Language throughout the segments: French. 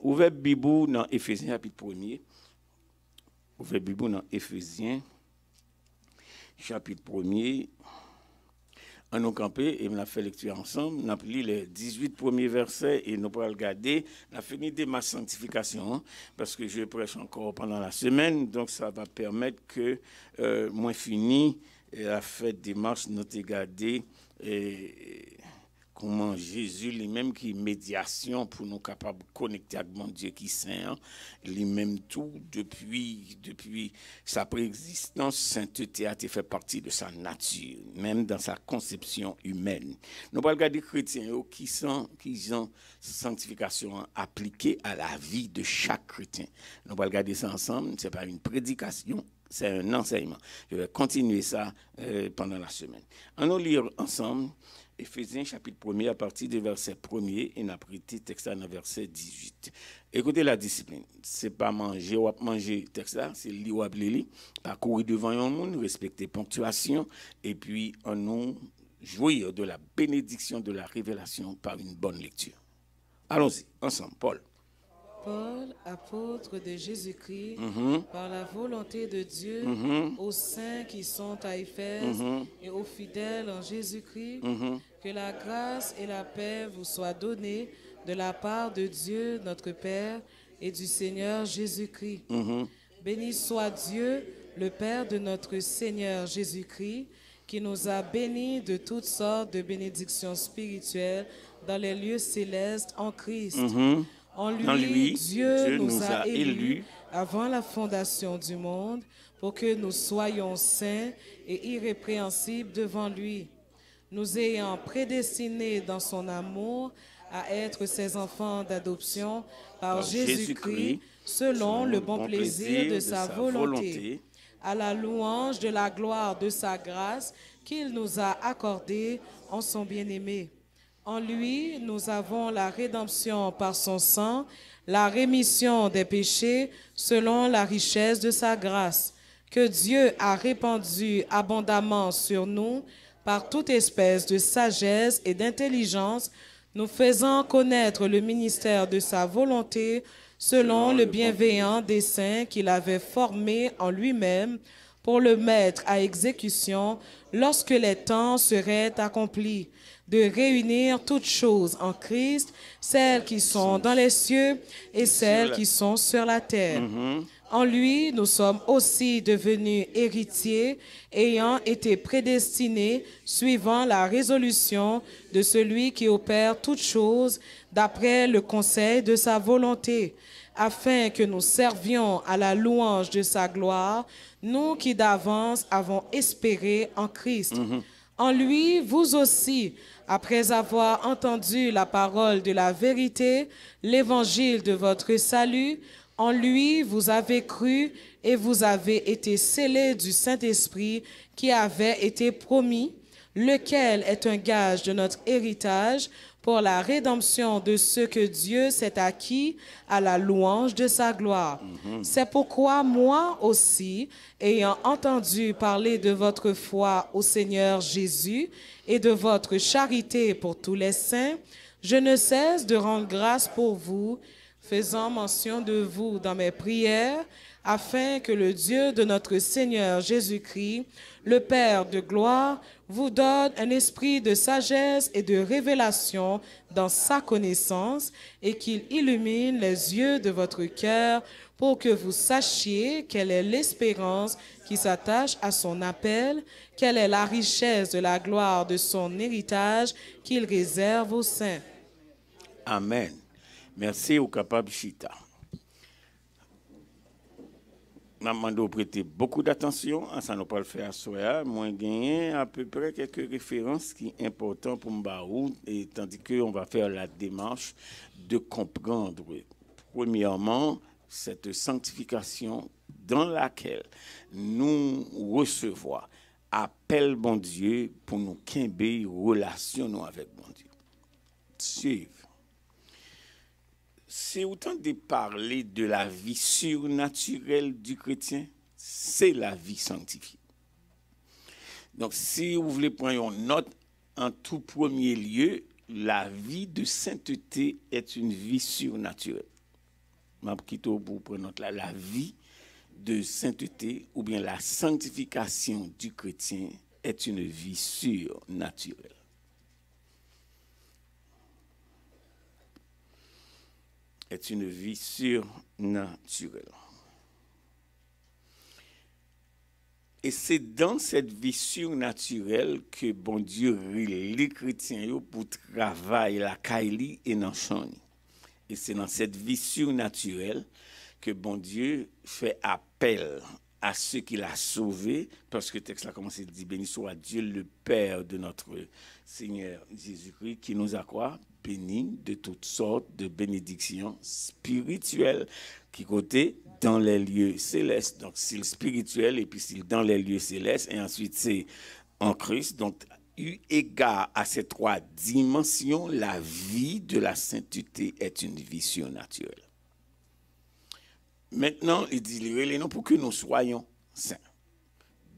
Ouvrez Bible dans Éphésiens chapitre 1er. Ouvrez Bible dans Éphésiens chapitre 1er. On nous campé et on a fait lecture ensemble. On a lu les 18 premiers versets et nous pourrons regarder. On a fini de ma sanctification parce que je prêche encore pendant la semaine. Donc ça va permettre que moi fini la fête des marches nous regarder comment Jésus lui-même qui médiation pour nous capables de connecter avec mon Dieu qui saint, lui-même tout depuis sa préexistence, sainteté a été fait partie de sa nature, même dans sa conception humaine. Nous allons regarder les chrétiens qui ont sanctification appliquée à la vie de chaque chrétien. Nous allons regarder ça ensemble, ce n'est pas une prédication. C'est un enseignement. Je vais continuer ça pendant la semaine. On va lire ensemble Éphésiens chapitre 1er à partir du verset 1er et on a pris le texte dans le verset 18. Écoutez la discipline. Ce n'est pas manger ou manger texte là, c'est lire ou appeler, pas courir devant un monde, respecter ponctuation et puis on nous jouir de la bénédiction de la révélation par une bonne lecture. Allons-y, ensemble, Paul. Paul, apôtre de Jésus-Christ, par la volonté de Dieu, aux saints qui sont à Éphèse et aux fidèles en Jésus-Christ, que la grâce et la paix vous soient données de la part de Dieu, notre Père, et du Seigneur Jésus-Christ. Béni soit Dieu, le Père de notre Seigneur Jésus-Christ, qui nous a bénis de toutes sortes de bénédictions spirituelles dans les lieux célestes en Christ. En lui, Dieu nous a élus avant la fondation du monde pour que nous soyons saints et irrépréhensibles devant lui, nous ayant prédestinés dans son amour à être ses enfants d'adoption par Jésus-Christ, selon le bon plaisir de sa volonté, à la louange de la gloire de sa grâce qu'il nous a accordée en son bien-aimé. En lui, nous avons la rédemption par son sang, la rémission des péchés selon la richesse de sa grâce, que Dieu a répandue abondamment sur nous par toute espèce de sagesse et d'intelligence, nous faisant connaître le ministère de sa volonté selon le bienveillant dessein qu'il avait formé en lui-même pour le mettre à exécution lorsque les temps seraient accomplis, de réunir toutes choses en Christ, celles qui sont dans les cieux et celles qui sont sur la terre. En lui, nous sommes aussi devenus héritiers, ayant été prédestinés, suivant la résolution de celui qui opère toutes choses d'après le conseil de sa volonté, afin que nous servions à la louange de sa gloire, nous qui d'avance avons espéré en Christ. En lui, vous aussi, après avoir entendu la parole de la vérité, l'évangile de votre salut, en lui, vous avez cru et vous avez été scellés du Saint-Esprit qui avait été promis, lequel est un gage de notre héritage pour la rédemption de ceux que Dieu s'est acquis à la louange de sa gloire. C'est pourquoi moi aussi, ayant entendu parler de votre foi au Seigneur Jésus et de votre charité pour tous les saints, je ne cesse de rendre grâce pour vous, faisant mention de vous dans mes prières, afin que le Dieu de notre Seigneur Jésus-Christ, le Père de gloire, vous donne un esprit de sagesse et de révélation dans sa connaissance et qu'il illumine les yeux de votre cœur pour que vous sachiez quelle est l'espérance qui s'attache à son appel, quelle est la richesse de la gloire de son héritage qu'il réserve aux saints. Amen. Merci au capable Chita. Je demande de prêter beaucoup d'attention à ça, nous pas le faire à soi. Moi, gagner à peu près quelques références qui sont importantes pour Mbaou, et tandis qu'on va faire la démarche de comprendre, premièrement, cette sanctification dans laquelle nous recevons appel bon Dieu pour nous quimber relation avec bon Dieu. Suivre. C'est autant de parler de la vie surnaturelle du chrétien, c'est la vie sanctifiée. Donc, si vous voulez prendre une note, en tout premier lieu, la vie de sainteté est une vie surnaturelle. m'a quitté pour prendre la vie de sainteté ou bien la sanctification du chrétien est une vie surnaturelle. Est une vie surnaturelle. Et c'est dans cette vie surnaturelle que bon Dieu les chrétiens pour travailler la kaili et dans chani. Et c'est dans cette vie surnaturelle que bon Dieu fait appel à ceux qu'il a sauvés, parce que le texte a commencé à dire béni soit Dieu le Père de notre Seigneur Jésus-Christ, qui nous a quoi? Béni de toutes sortes de bénédictions spirituelles, qui côté dans les lieux célestes. Donc c'est le spirituel et puis c'est dans les lieux célestes, et ensuite c'est en Christ. Donc eu égard à ces trois dimensions, la vie de la sainteté est une vie surnaturelle. Maintenant, il dit, les non pour que nous soyons saints.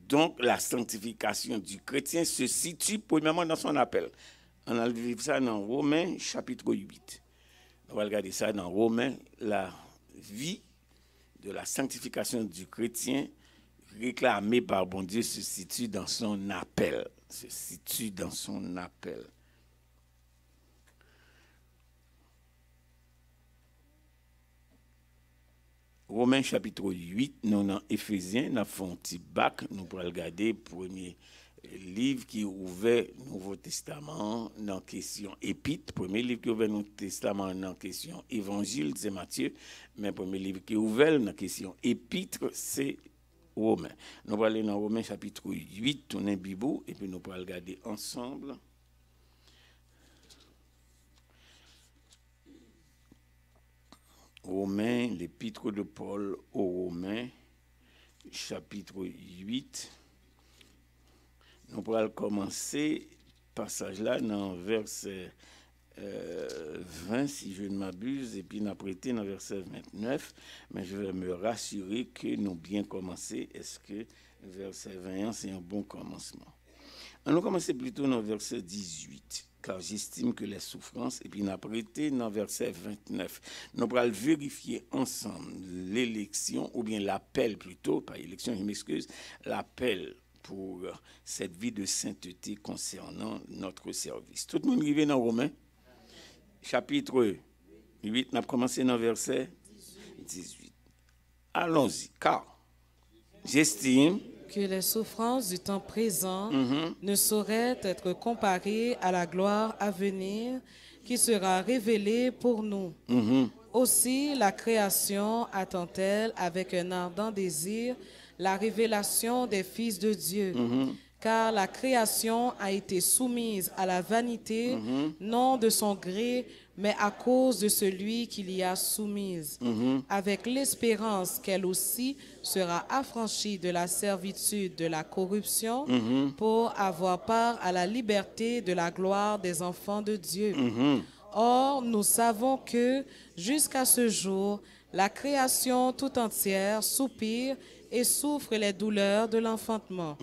Donc, la sanctification du chrétien se situe premièrement dans son appel. On a vu ça dans Romains, chapitre 8. On va regarder ça dans Romains, la vie de la sanctification du chrétien réclamée par bon Dieu se situe dans son appel. Se situe dans son appel. Romains chapitre 8, nous dans Éphésiens, nous avons un petit bac, nous pourrons regarder le premier livre qui ouvert le Nouveau Testament dans question épître, premier livre qui ouvert le Nouveau Testament dans question évangile, c'est Matthieu, mais le premier livre qui ouvert dans question épître, c'est Romains. Nous allons aller dans Romains chapitre 8, tourner Bible, et puis nous pourrons regarder ensemble. Romains, l'épître de Paul aux Romains, chapitre 8. Nous pourrons commencer passage là dans verset 20, si je ne m'abuse, et puis nous prêter dans verset 29. Mais je vais me rassurer que nous bien commencer. Est-ce que verset 21, c'est un bon commencement? On va commencer plutôt dans verset 18. Car j'estime que les souffrances, et puis nous prêté dans verset 29, nous allons vérifier ensemble l'élection, ou bien l'appel plutôt, pas élection, je m'excuse, l'appel pour cette vie de sainteté concernant notre service. Tout le monde arrive dans Romains, chapitre 8, nous avons commencé dans verset 18. Allons-y, car j'estime que les souffrances du temps présent ne sauraient être comparées à la gloire à venir qui sera révélée pour nous. Aussi, la création attend-elle avec un ardent désir la révélation des fils de Dieu. Car la création a été soumise à la vanité, non de son gré, mais à cause de celui qui l'y a soumise, avec l'espérance qu'elle aussi sera affranchie de la servitude de la corruption, pour avoir part à la liberté de la gloire des enfants de Dieu. Or, nous savons que, jusqu'à ce jour, la création tout entière soupire et souffre les douleurs de l'enfantement.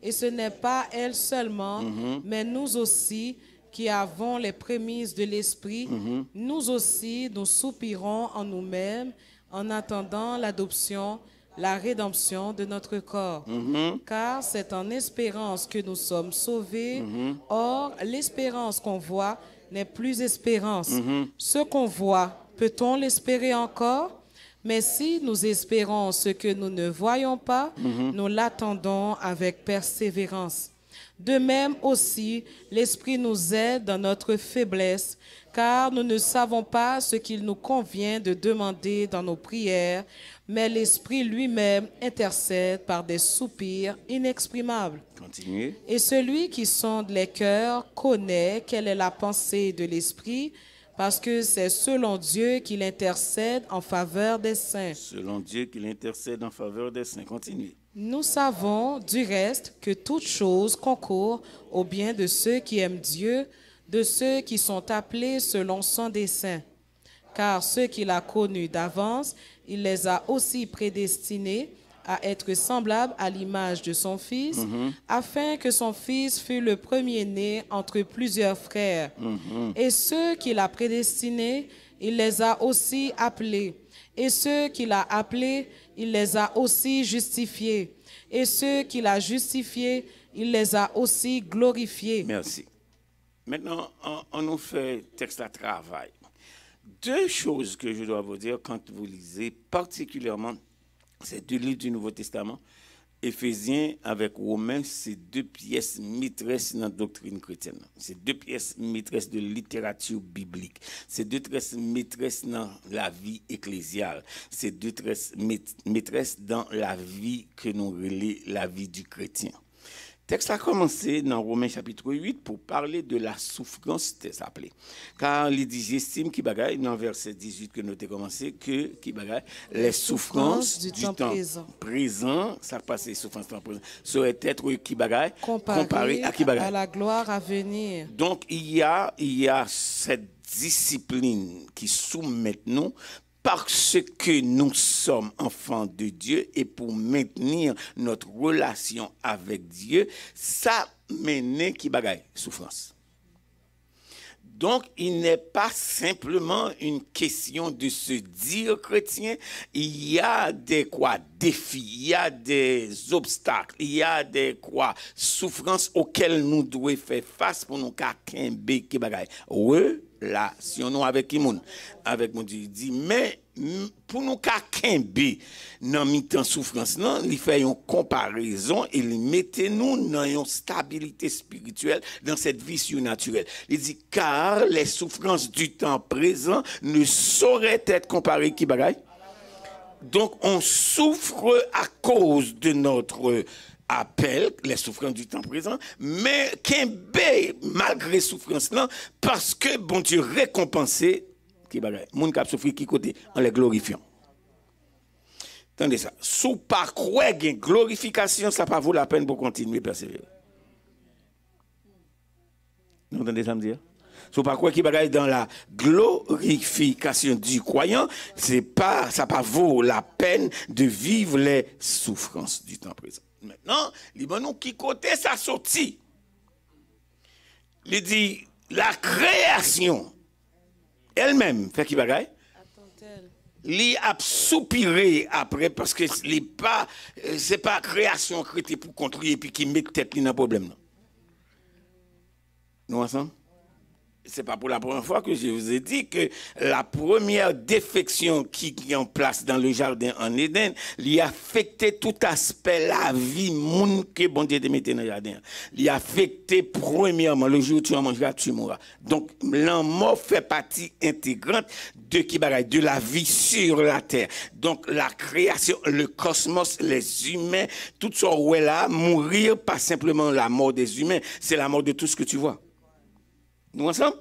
Et ce n'est pas elle seulement, mais nous aussi, qui avons les prémices de l'Esprit, nous aussi, nous soupirons en nous-mêmes en attendant l'adoption, la rédemption de notre corps. Car c'est en espérance que nous sommes sauvés. Or, l'espérance qu'on voit n'est plus espérance. Ce qu'on voit, peut-on l'espérer encore? Mais si nous espérons ce que nous ne voyons pas, nous l'attendons avec persévérance. De même aussi, l'Esprit nous aide dans notre faiblesse, car nous ne savons pas ce qu'il nous convient de demander dans nos prières, mais l'Esprit lui-même intercède par des soupirs inexprimables. Continuez. Et celui qui sonde les cœurs connaît quelle est la pensée de l'Esprit, parce que c'est selon Dieu qu'il intercède en faveur des saints. Selon Dieu qu'il intercède en faveur des saints. Continuez. Nous savons, du reste, que toute chose concourt au bien de ceux qui aiment Dieu, de ceux qui sont appelés selon son dessein. Car ceux qu'il a connus d'avance, il les a aussi prédestinés à être semblables à l'image de son Fils, afin que son Fils fût le premier-né entre plusieurs frères. Et ceux qu'il a prédestinés, il les a aussi appelés. Et ceux qu'il a appelés, il les a aussi justifiés. Et ceux qu'il a justifiés, il les a aussi glorifiés. Merci. Maintenant, on nous fait texte à travail. Deux choses que je dois vous dire quand vous lisez particulièrement ces deux livres du Nouveau Testament. Éphésiens avec Romains, c'est deux pièces maîtresses dans la doctrine chrétienne. C'est deux pièces maîtresses de littérature biblique. C'est deux pièces maîtresses dans la vie ecclésiale. C'est deux pièces maîtresses dans la vie que nous relève la vie du chrétien. Le texte a commencé dans Romains chapitre 8 pour parler de la souffrance, c'est appelé. Car il dit, j'estime qu'il bagaille, dans verset 18 que nous avons commencé, que qui bagaille, les souffrances du temps présent, ça passe les souffrances du temps présent, serait être qui bagaille, comparé à qui bagaille. À la gloire à venir. Donc il y a cette discipline qui soumet nous parce que nous sommes enfants de Dieu et pour maintenir notre relation avec Dieu, ça mène qui bagaille souffrance. Donc, il n'est pas simplement une question de se dire chrétien, il y a des défis, il y a des obstacles, il y a des souffrances auxquelles nous devons faire face pour nous qu'imbe qui bagaille. Relation avec qui moun avec mon Dieu, il dit mais pour nous qu'imbe dans mi-temps souffrance non, il fait une comparaison et il mettait nous dans une stabilité spirituelle dans cette vie surnaturelle. Il dit car les souffrances du temps présent ne sauraient être comparées qui bagaille. Donc on souffre à cause de notre appel, les souffrances du temps présent, mais malgré souffrance là, parce que bon Dieu récompensé qui bagaille. Moun k'ap souffri qui côté en les glorifiant. Attendez ça. Sous pas croire gain glorification, ça pas vaut la peine pour continuer persévérer. Vous entendez ça me dire? Sous pas croire qui bagaille dans la glorification du croyant, ça pas vaut la peine de vivre les souffrances du temps présent. Maintenant, nous qui côté ça sorti. Il dit la création elle-même fait qui bagaille? Li a soupiré après parce que c'est pas création créée pour contrôler et puis qui met tête dans problème non. Nous ensemble? C'est pas pour la première fois que je vous ai dit que la première défection qui est en place dans le jardin en Éden, il a affecté tout aspect la vie monde que bon Dieu te mettait dans le jardin. Il a affecté premièrement le jour où tu en mangeras, tu mourras. Donc la mort fait partie intégrante de la vie sur la terre. Donc la création, le cosmos, les humains, tout ça ouais là, mourir pas simplement la mort des humains, c'est la mort de tout ce que tu vois. Nous ensemble?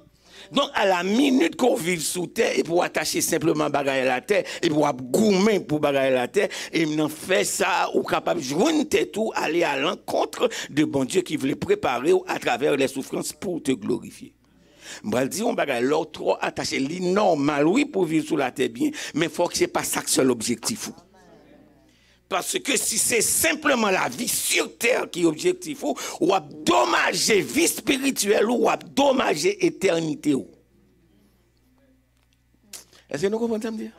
Donc, à la minute qu'on vit sous terre, et pour attacher simplement bagaille à la terre, et pour goumer pour bagaille à la terre, et m'en fait ça, ou capable de joindre tout, aller à l'encontre de bon Dieu qui voulait préparer à travers les souffrances pour te glorifier. M'bral dit on bagaille l'autre trop attaché, li normal, oui, pour vivre sous la terre bien, mais faut que c'est pas ça que c'est l'objectif. Parce que si c'est simplement la vie sur terre qui est objectif, ou dommager vie spirituelle ou dommager éternité. Est-ce que nous comprenons ça me dire?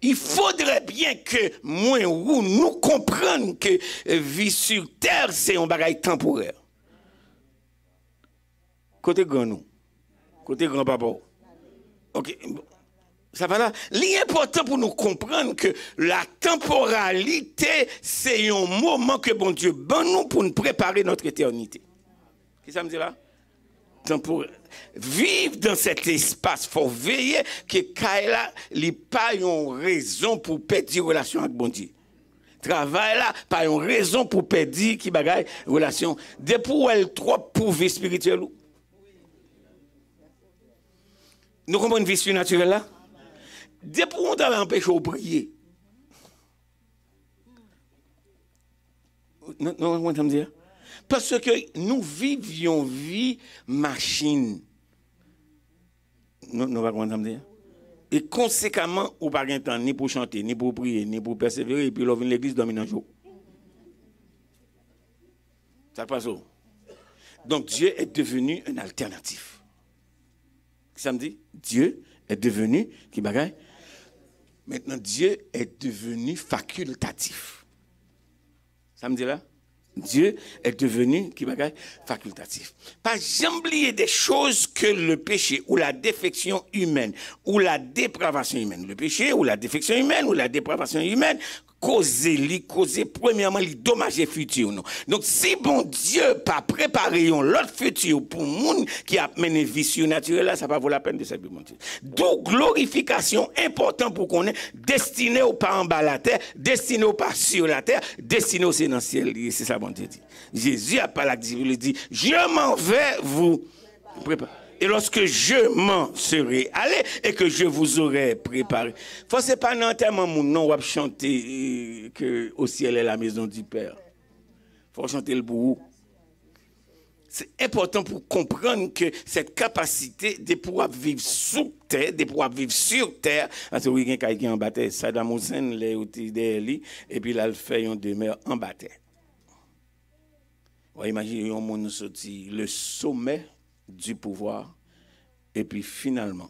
Il faudrait bien que moi ou nous comprenions que vie sur terre c'est un bagage temporaire. Côté grand nous, côté grand papa. OK. Ça va là. L'important pour nous comprendre que la temporalité, c'est un moment que bon Dieu ban nous pour nous préparer notre éternité. Qu'est-ce que ça me dit là? Vivre dans cet espace, il faut veiller que Kaila n'ait pas une raison pour perdre relation avec bon Dieu. Travail là, pas une raison pour perdre qui bagaille relation. Depuis elle trop pour vie spirituelle. Nous comprenons une vie surnaturelle là? Depuis on t'a empêché de prier. Non, comment ça me dire? Parce que nous vivions vie machine. Non, pas comment ça me dire? Et conséquemment, on n'a pas de temps ni pour chanter, ni pour prier, ni pour persévérer, et puis l'on vient l'église domine un jour. Ça passe où? Donc Dieu est devenu un alternatif. Ça me dit? Dieu est devenu, qui bagaille? Maintenant, Dieu est devenu facultatif. Ça me dit là? Dieu est devenu facultatif. Pas jamais oublier des choses que le péché ou la défection humaine ou la dépravation humaine. Le péché ou la défection humaine ou la dépravation humaine causer premièrement les dommages futurs. Non? Donc si bon Dieu pas préparé l'autre futur pour monde qui a mené vie surnaturelle là, ça va vaut la peine de servir mon Dieu. Donc glorification important pour qu'on est destiné au pas en bas la terre, destiné au pas sur la terre, destiné au c'est dans le ciel. C'est ça bon Dieu dit. Jésus a pas la dit, je m'en vais vous préparer. Et lorsque je m'en serai allé et que je vous aurai préparé. Faut c'est pas n'enterrement mon nom ou chanter que au ciel est la maison du Père. Faut chanter le bout. C'est important pour comprendre que cette capacité de pouvoir vivre sous terre, de pouvoir vivre sur terre, parce que oui, quelqu'un qui en bataille, Saddam Hussein les outils derrière et puis là il fait une demeure en bataille. Vous imaginez un monde sorti le sommet du pouvoir, et puis finalement,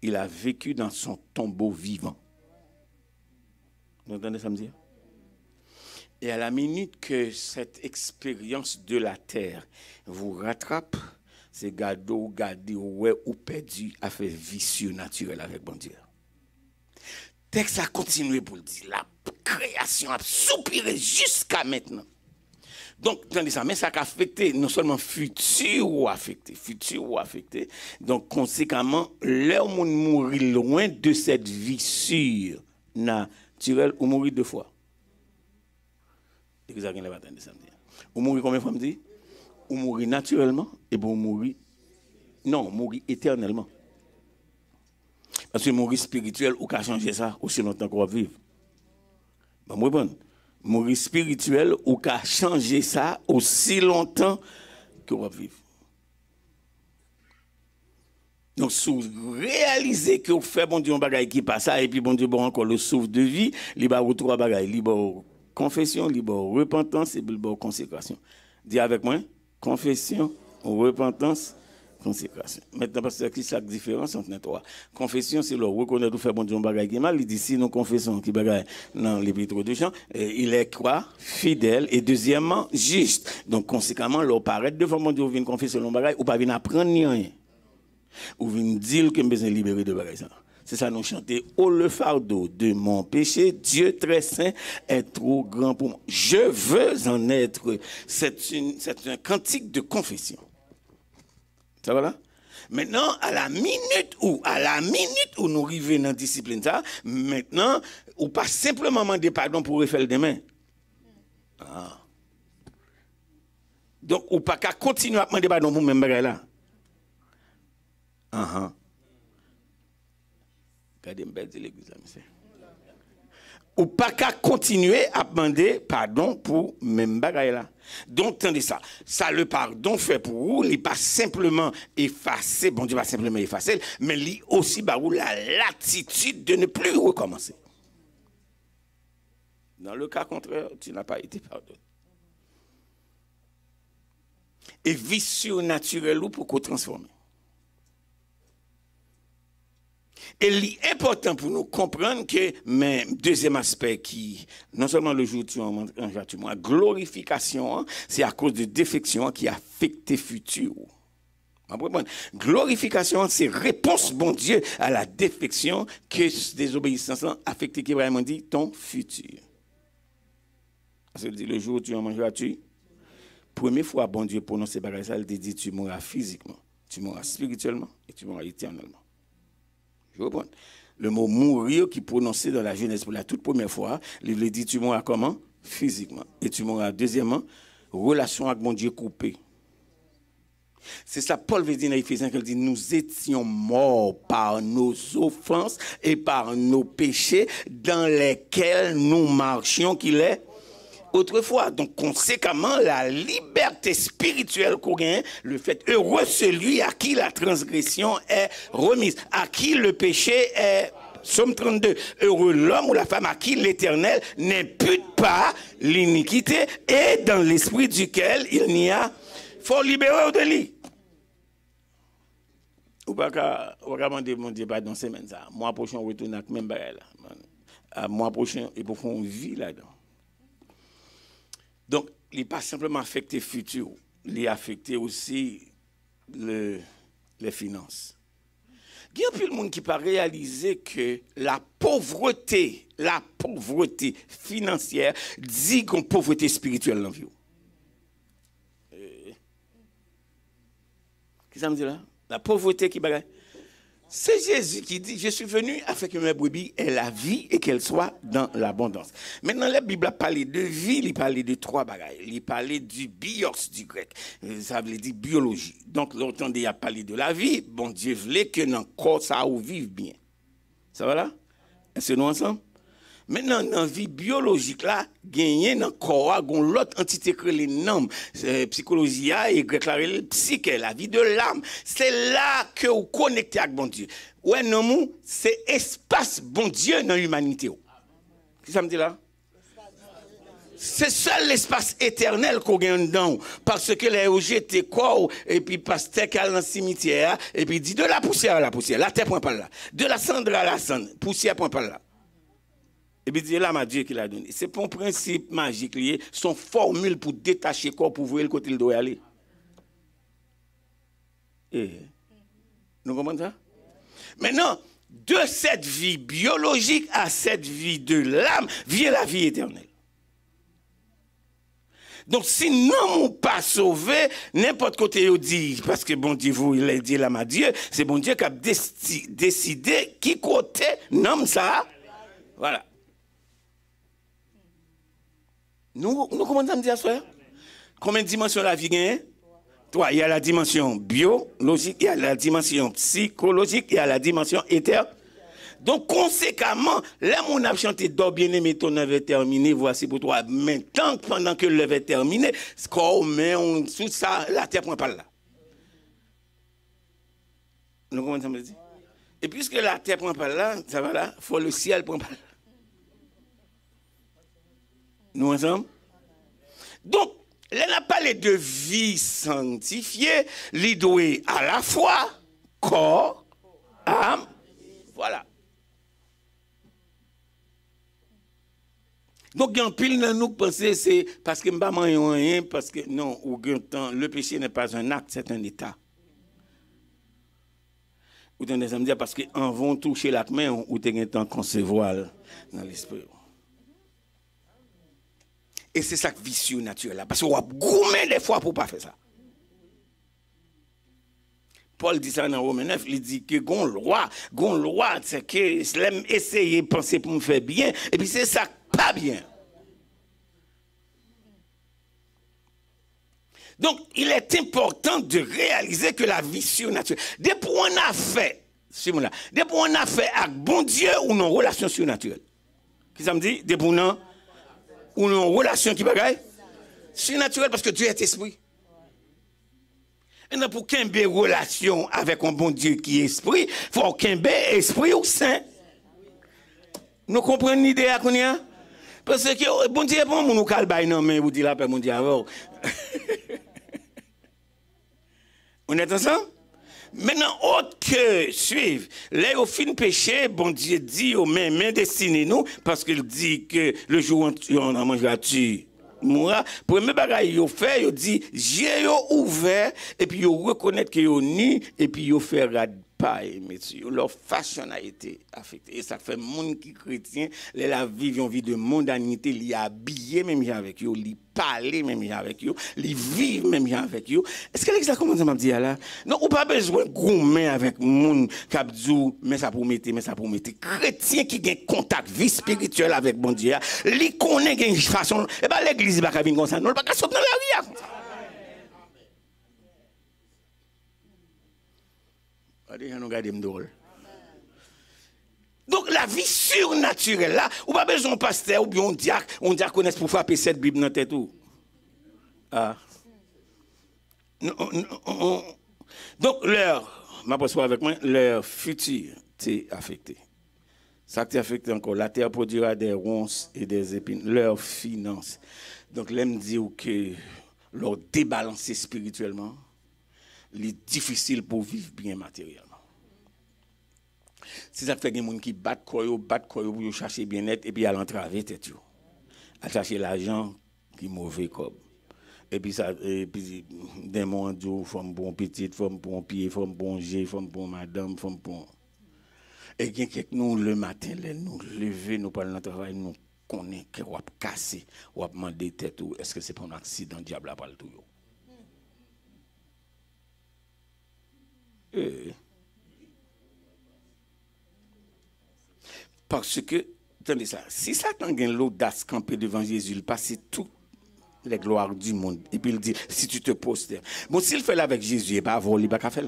il a vécu dans son tombeau vivant. Vous entendez ça me dire? Et à la minute que cette expérience de la terre vous rattrape, c'est garder ou perdu à faire vicieux naturel avec bon Dieu. Texte a continué pour le dire, la création a soupiré jusqu'à maintenant. Donc, attendez ça, mais ça a affecté non seulement futur ou affecté. Donc, conséquemment, l'heure où on mourit loin de cette vie surnaturelle, on mourit deux fois. Exactement, les batailles de samedi. On mourit combien de fois, me dit? On mourit naturellement et on mourit. Non, on mourit éternellement. Parce que mourir spirituel, ou qu'à changer ça aussi longtemps qu'on va vivre. Bon, moi, bon. Mourir spirituel ou qu'à changer ça aussi longtemps qu'on va vivre. Donc, si vous réalisez que vous faites bon Dieu un bagage qui passe ça, et puis bon Dieu bon encore le souffle de vie, il va avoir trois bagages. Il va confession, il va repentance et il va consécration. Dis avec moi, confession, repentance, consécration. Maintenant, parce que c'est la différence entre les trois. Confession, c'est le reconnaître ou faire bon Dieu un bagage qui est mal. Il dit si nous confessons qui bagage dans l'épître de Jean, il est quoi? Fidèle et deuxièmement, juste. Donc, conséquemment, l'on paraît devant mon Dieu, ou vient confesser le bagage, ou pas vient apprendre ni rien. Ou vient dire que je besoin libérer de bagage. C'est ça nous chanter. Oh, le fardeau de mon péché, Dieu très saint est trop grand pour moi. Je veux en être. C'est un cantique de confession. Ça va là? Maintenant, à la minute où nous arrivons dans la discipline, ça, maintenant, ou pas simplement demander pardon pour refaire le demain. Ah. Donc, ou pas qu'à continuer à demander pardon pour même bagage là. Regardez, je vais dire l'église là, monsieur. Ou pas qu'à continuer à demander pardon pour même bagaille là. Donc, attendez ça. Ça, le pardon fait pour vous, il n'est pas simplement effacé, bon Dieu va simplement effacer, mais il aussi bah, la latitude de ne plus recommencer. Dans le cas contraire, tu n'as pas été pardonné. Et vie surnaturelle ou pour qu'on transforme. Et l'important pour nous comprendre que, mais deuxième aspect qui, non seulement le jour tu en glorification, c'est à cause de défection qui affecte le futur. Glorification, c'est réponse, bon Dieu, à la défection que désobéissance affecte qui vraiment dit ton futur. Parce que le jour où tu en mangeras-tu, première fois, bon Dieu prononce ces bagages, il te dit tu mourras physiquement, tu mourras spirituellement et tu mourras éternellement. Le mot mourir qui est prononcé dans la Genèse pour la toute première fois, il dit tu mourras comment? Physiquement. Et tu mourras deuxièmement, relation avec mon Dieu coupée. C'est ça, Paul veut dire dans Éphésiens qu'il dit nous étions morts par nos offenses et par nos péchés dans lesquels nous marchions qu'il est autrefois. Donc, conséquemment, la liberté spirituelle qu'on gagne, le fait heureux celui à qui la transgression est remise, à qui le péché est, Somme 32, heureux l'homme ou la femme à qui l'Éternel n'impute pas l'iniquité et dans l'esprit duquel il n'y a, faut libérer au délit. Ou pas qu'à demander mon Dieu pardon semaine ça. Mois prochain on retourne avec même bail là. À mois prochain et pour faire une vie là-dedans. Donc, il n'est pas simplement affecté le futur, il est affecté aussi les finances. Il y a plus de monde qui peut réaliser que la pauvreté financière dit qu'on pauvreté spirituelle dans la vie. Qu'est-ce que ça me dit là? La pauvreté qui bagaille. C'est Jésus qui dit, je suis venu afin que mes brebis aient la vie et qu'elles soient dans l'abondance. Maintenant, la Bible a parlé de vie, il parlait de trois bagailles. Il parlait du bios du grec. Ça veut dire biologie. Donc, l'autant il a parlé de la vie, bon Dieu voulait que dans le corps, ça vive bien. Ça va là? Est-ce que nous ensemble? Maintenant, dans la vie biologique, là, gagner dans le corps, l'autre entité que les noms, psychologie et grec, la psyché, la vie de l'âme. C'est là que vous connectez avec bon Dieu. Ouais, non, c'est espace bon Dieu dans l'humanité. Qu'est-ce que ça me dit là? C'est seul l'espace éternel qu'on gagne dedans. Parce que les jeté corps, et puis pasteur qui dans le cimetière, et puis dit de la poussière à la poussière, la terre point pas là. De la cendre à la cendre, poussière point pas là. Et puis, c'est là, ma Dieu qui l'a donné. C'est pas un principe magique lié, son formule pour détacher le corps, pour voir le côté il doit aller. Et, nous comprenons ça? Maintenant, de cette vie biologique à cette vie de l'âme, vient la vie éternelle. Donc, si nous ne pas sauvé, n'importe côté il dit, parce que bon Dieu, vous, il a dit là, ma Dieu, c'est bon Dieu qui a décidé qui côté nomme ça. Voilà. Nous commençons à me dire ça. Combien de dimensions la vie gagne? Toi, il y a la dimension biologique, il y a la dimension psychologique, il y a la dimension éternelle. Donc, conséquemment, là, mon a chanté d'or bien-aimé, ton œuvre est terminée, voici pour toi. Maintenant, pendant que l'œuvre est terminée, sous ça, la terre ne prend pas là. Nous commençons à me dire. Et puisque la terre ne prend pas là, ça va là, il faut le ciel prend pas là. Nous ensemble? Donc, là, on a parlé de vie sanctifiée, l'idoué à la fois, corps, âme, voilà. Donc, il y a un pile dans nous penser c'est parce que m'ba rien, parce que non, le péché n'est pas un acte, c'est un état. Ou t'en me dire parce qu'en vont toucher la main ou t'es un temps concevoir dans l'esprit. Et c'est ça que vicieux naturel là. Parce qu'on va goumer des fois pour ne pas faire ça. Paul dit ça dans Romains 9, il dit que gon loi, c'est que l'aime essayer de penser pour me faire bien, et puis c'est ça pas bien. Donc, il est important de réaliser que la vie surnaturelle, depuis qu'on a fait, depuis qu'on a fait avec bon Dieu ou non relation surnaturelle. Qu'est-ce que ça me dit? Depuis qu'on a ou une relation qui bagaille surnaturelle parce que Dieu est esprit. Et pour qu'il y ait une relation avec un bon Dieu qui est esprit, il faut qu'il y ait un esprit ou saint. Nous comprenons l'idée qu'on y a? Parce que bon Dieu est bon, nous calbaille non mais vous dites la paix mon Dieu avant. On est ensemble? Maintenant, autre que suivre, là, au fin péché, bon Dieu dit aux mains destinées nous, parce qu'il dit que le jour où on a mangé, tu mourras. Premier bagage, il fait, il dit, j'ai ouvert, et puis il reconnaît qu'il est nu, et puis il fait paille, messieurs. Leur fashion a été affectée. Et ça fait monde qui chrétien, la vivent une vie de mondanité, li habillé même avec eux, li parler même avec eux, li vivre même avec eux. Est-ce que l'exemple comment ça m'a dit là? Non, ou pas besoin de goumer avec monde qui dit mais ça pour mettre, chrétien qui a contact vie spirituelle avec bon Dieu, li connaît une façon, et ben l'église va venir comme ça, non pas qu'à sauter dans la vie. Donc la vie surnaturelle là, ou pas besoin de pasteur ou bien on diaconesse pour frapper cette Bible dans tête tout. Ah. Donc m'aperçois avec moi, leur futur est affecté. Ça qui est affecté encore, la terre produira des ronces et des épines, leurs finances. Donc l'aime dire que leur débalancer spirituellement, il est difficile pour vivre bien matériellement. C'est ça qui fait qu'il y a des gens qui battent quoi pour chercher bien-être et puis à l'entraver tête yo. À chercher l'argent qui mauvais comme. Et puis ça des mondes femme bon petite, femme bon pied, femme bon jet, femme bon madame, femme bon. Et quelqu'un nous le matin nous lever nous parler notre travail nous connaît que on casser, on demander tête ou est-ce que c'est pas un accident diable à parler tout yo. Parce que, attendez ça, si Satan gagne l'audace camper devant Jésus, il passe toutes les gloires du monde. Et puis il dit, si tu te postes. Bon, s'il fait là avec Jésus, il ne va pas voler, il ne va pas faire.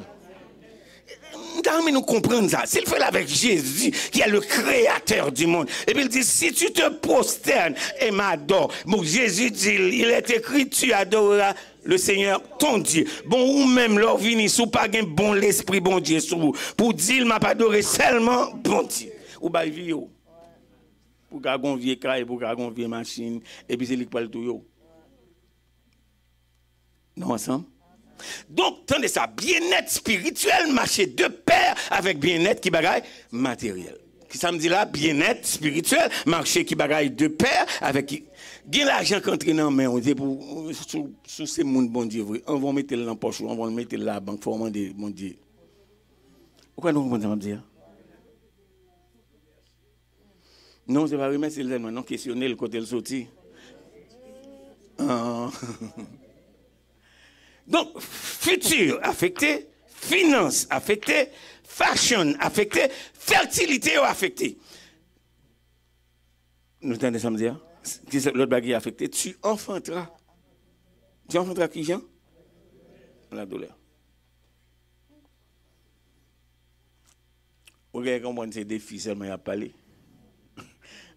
Nous comprendre ça. S'il fait là avec Jésus, qui est le créateur du monde, et puis il dit, si tu te prosternes et m'adores, bon, Jésus dit, il est écrit, tu adoreras le Seigneur, ton Dieu. Bon, ou même, leur vini, sous pas un bon l'esprit, bon Dieu, sous vous, pour dire, il m'a pas adoré seulement, bon Dieu. Ou bah, vie, pour garder un vieux caille, pour garder une vieille machine, et puis c'est lui qui parle tout, yo. Non, ensemble? Donc, attendez ça, bien-être spirituel marcher de pair avec bien-être qui bagaille matériel. Qui ça me dit là, bien-être spirituel marcher qui bagaille de pair avec qui. Gain l'argent qui entre dans la main, on dit pour sous ces monde bon Dieu, on va mettre dans la poche, on va le mettre dans la banque, faut demander bon Dieu. Pourquoi nous comprenons dire? Non, c'est pas remettre le non questionner le côté le sorti. Donc, futur affecté, finance affectée, fashion affectée, fertilité affectée. Nous entendez ça me dire? L'autre baguette affectée, tu enfanteras. Tu enfanteras qui, Jean? La douleur. Vous regardez comment ces défis seulement y a parlé.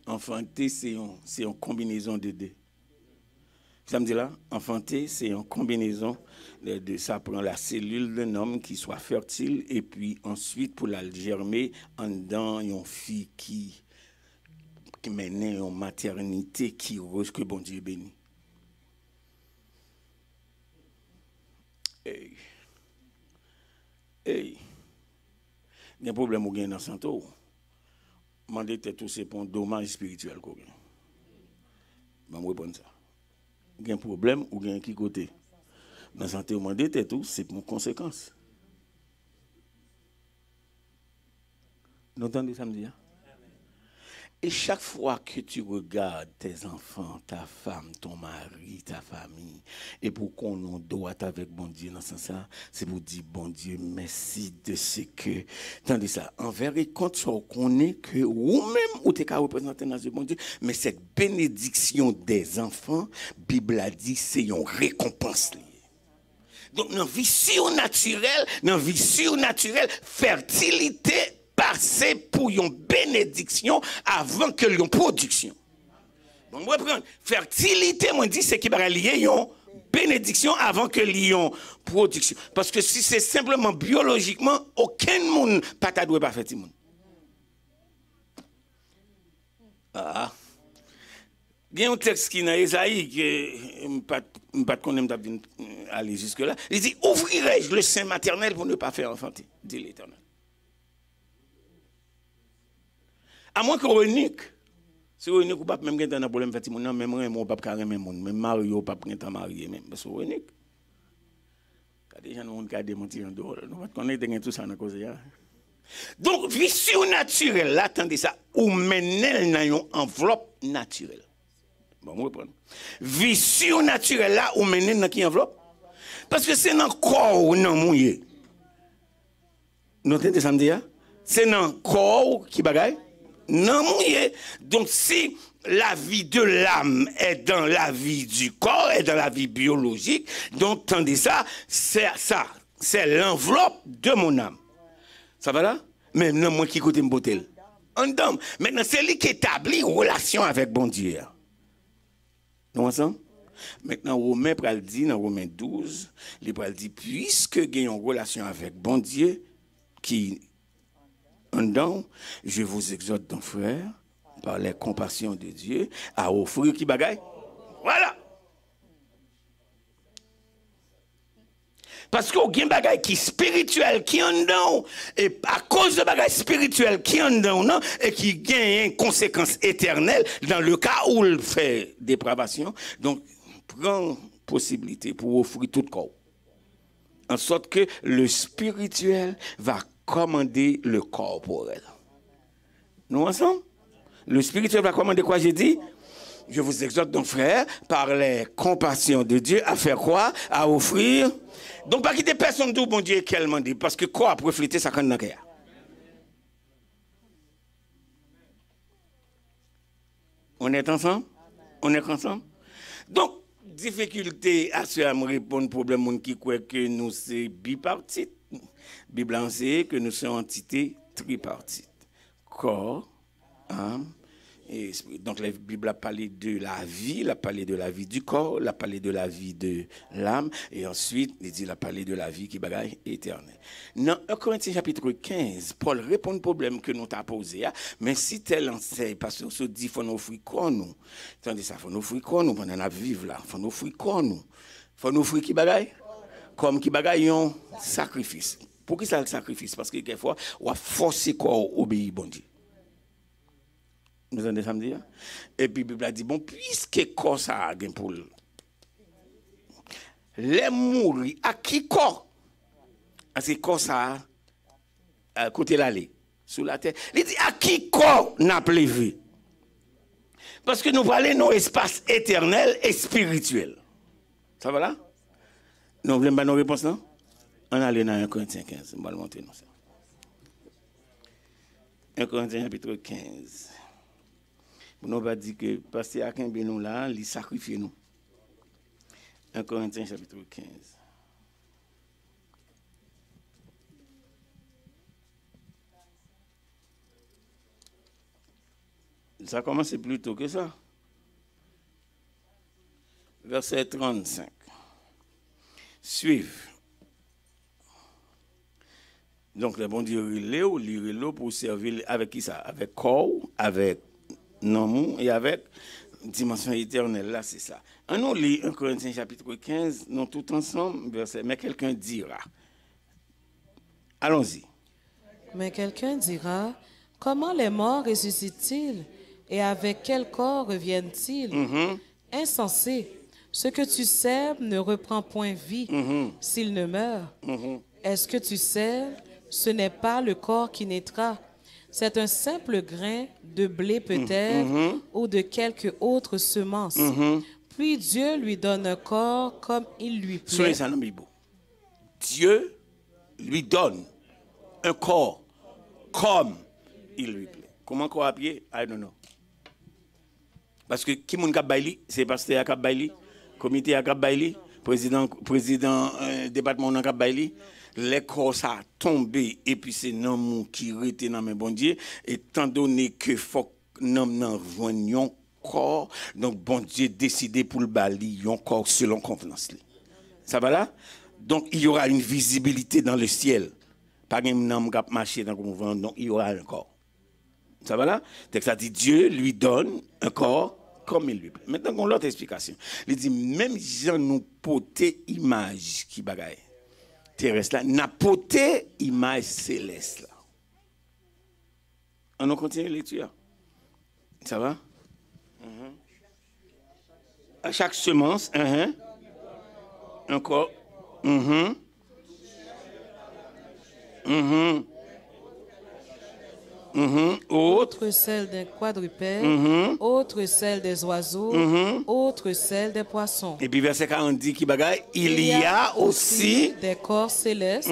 Enfanter, c'est une combinaison de deux. Ça me dit là, enfanter, c'est une combinaison de ça prend la cellule d'un homme qui soit fertile et puis ensuite pour la germer en dedans une fille qui mène une maternité qui rose que bon Dieu bénit. Hey. Il y a un problème au gain dans santé. Mandez tout c'est pour un dommage spirituel qu'on gagne. Je vais répondre ça. Il y a un problème ou bien qui côté dans la santé, tout, c'est pour conséquence. Vous entendez ça me dire? Et chaque fois que tu regardes tes enfants, ta femme, ton mari, ta famille, et pour qu'on doit avec bon Dieu dans ce sens, c'est pour dire bon Dieu, merci de ce que. Tandis ça, envers et contre, on connaît que ou-même, ou t'es qu'à représenter dans ce bon Dieu, mais cette bénédiction des enfants, Bible a dit, c'est une récompense. Donc, dans la vie surnaturelle, fertilité, passer pour une bénédiction avant que l'on production. Donc, on va prendre fertilité, moi dit c'est qui va lier une bénédiction avant que l'on production. Parce que si c'est simplement biologiquement, aucun monde pas ta doit pas faire monde. Ah. Il y a un texte qui est dans Esaïe, que je ne pas aller jusque-là. Il dit, ouvrirai-je le sein maternel pour ne pas faire enfanter, dit l'Éternel. À moins qu'on unique. Si on unique, on ne peut pas même gagner un problème, non, même on ne peut pas carrément même Mario, pas prendre marié même, parce qu'on unique. Quand des gens ont démenti en dehors, nous connaissons tout ça dans cause. Donc, vie surnaturelle, là, attendez ça, ou menel dans une enveloppe naturelle. Bon, on reprend. Vie surnaturelle, là, ou menel dans qui enveloppe? Parce que c'est dans le corps ou dans le mouillé. Vous entendez ça me dire? C'est dans le corps qui bagaille? Non mouillé. Donc si la vie de l'âme est dans la vie du corps, est dans la vie biologique, donc tandis ça, c'est l'enveloppe de mon âme. Ça va là? Mais non, moi qui écoute une beauté. Maintenant, c'est lui qui établit une relation avec bon Dieu. Nous ensemble? Maintenant, Romain pral dit dans Romain 12, il pral dit puisque il y a une relation avec bon Dieu qui donc, je vous exhorte, donc, frère, par les compassions de Dieu, à offrir qui bagaille? Voilà. Parce qu'il y a des bagages qui sont spirituels qui en dedans, et à cause de bagages spirituels qui en dedans, et qui gagnent une conséquence éternelle dans le cas où il fait dépravation. Donc, prends possibilité pour offrir tout le corps. En sorte que le spirituel va commander le corporel. Nous ensemble? Le spirituel va commander quoi, j'ai dit? Je vous exhorte donc, frères, par les compassions de Dieu, à faire quoi? À offrir. Donc, pas quitter personne d'où bon Dieu est qu'elle m'a dit, parce que quoi pour refléter ça quand on a. On est ensemble? On est ensemble? Donc, difficulté à se répondre problème monde qui croit que nous c'est bipartite. Bible enseigne que nous sommes entité tripartite. Corps, âme et esprit. Donc la Bible a parlé de la vie, elle a parlé de la vie du corps, elle a parlé de la vie de l'âme et ensuite il a parlé de la vie qui bagaille éternelle. Dans 1 Corinthiens chapitre 15, Paul répond au problème que nous t'a posé, mais si tel enseigne parce que se dit faut nous offrir quoi nous. Tandis ça faut nous offrir quoi nous pendant la vivre là, faut nous offrir quoi nous. Faut nous offrir qui bagaille comme qui bagaille un sacrifice. Pour qui ça le sacrifice parce que quelquefois on a forcé quoi obéir bon Dieu. Vous entendez ça me dire? Et puis, la Bible a dit, bon, puisque corps ça a pour les mourir, à qui corps? À ce corps ça a côté l'aller, sous la terre. Il dit, à qui corps n'a plévé? Parce que nous parlons dans l'espace éternel et spirituel. Ça va là? Nous voulons pas nos réponses, non? On a allé dans 1 Corinthiens 15. On va le montrer, non, ça. 1 Corinthiens chapitre 15. On va dire que parce qu'il y a qu'un nous là, il sacrifie nous. 1 Corinthiens chapitre 15. Ça commence plus tôt que ça. Verset 35. Suivre. Donc le bon Dieu il pour servir avec qui ça? Avec corps, avec non et avec dimension éternelle. Là, c'est ça. On lit 1 Corinthiens chapitre 15, nous tout ensemble, verset. Mais quelqu'un dira. Allons-y. Mais quelqu'un dira, comment les morts ressuscitent-ils et avec quel corps reviennent-ils? Insensé, ce que tu sèmes ne reprend point vie s'il ne meurt. Est-ce que tu sèmes? Ce n'est pas le corps qui naîtra. C'est un simple grain de blé peut-être ou de quelque autre semence. Puis Dieu lui donne un corps comme il lui plaît. Soyez ça, non, Bibo. Dieu lui donne un corps comme il lui plaît. Comment corps à pied? I don't know. Parce que qui moun k'ap bayli? C'est pasteur k'ap bayli, comité k'ap bayli, président département k'ap bayli. Les corps ça tombé et puis c'est non qui rete dans mes bon Dieu étant donné que faut non rejoindre corps donc bon Dieu décidé pour le bali un corps selon convenance. Ça va là? Donc il y aura une visibilité dans le ciel. Pas un homme qui marcher dans le mouvement, donc il y aura un corps. Ça va là? Donc ça dit Dieu lui donne un corps comme il lui plaît. Maintenant on a l'autre explication. Il dit même Jean nous porter image qui bagaille terrestre là, n'a porté image céleste là. On continue la lecture. Ça va? À chaque semence, encore. Autre celle d'un quadrupède, autre celle des oiseaux, autre celle des poissons. Et puis verset 40 dit qui bagaille, il y a aussi des corps célestes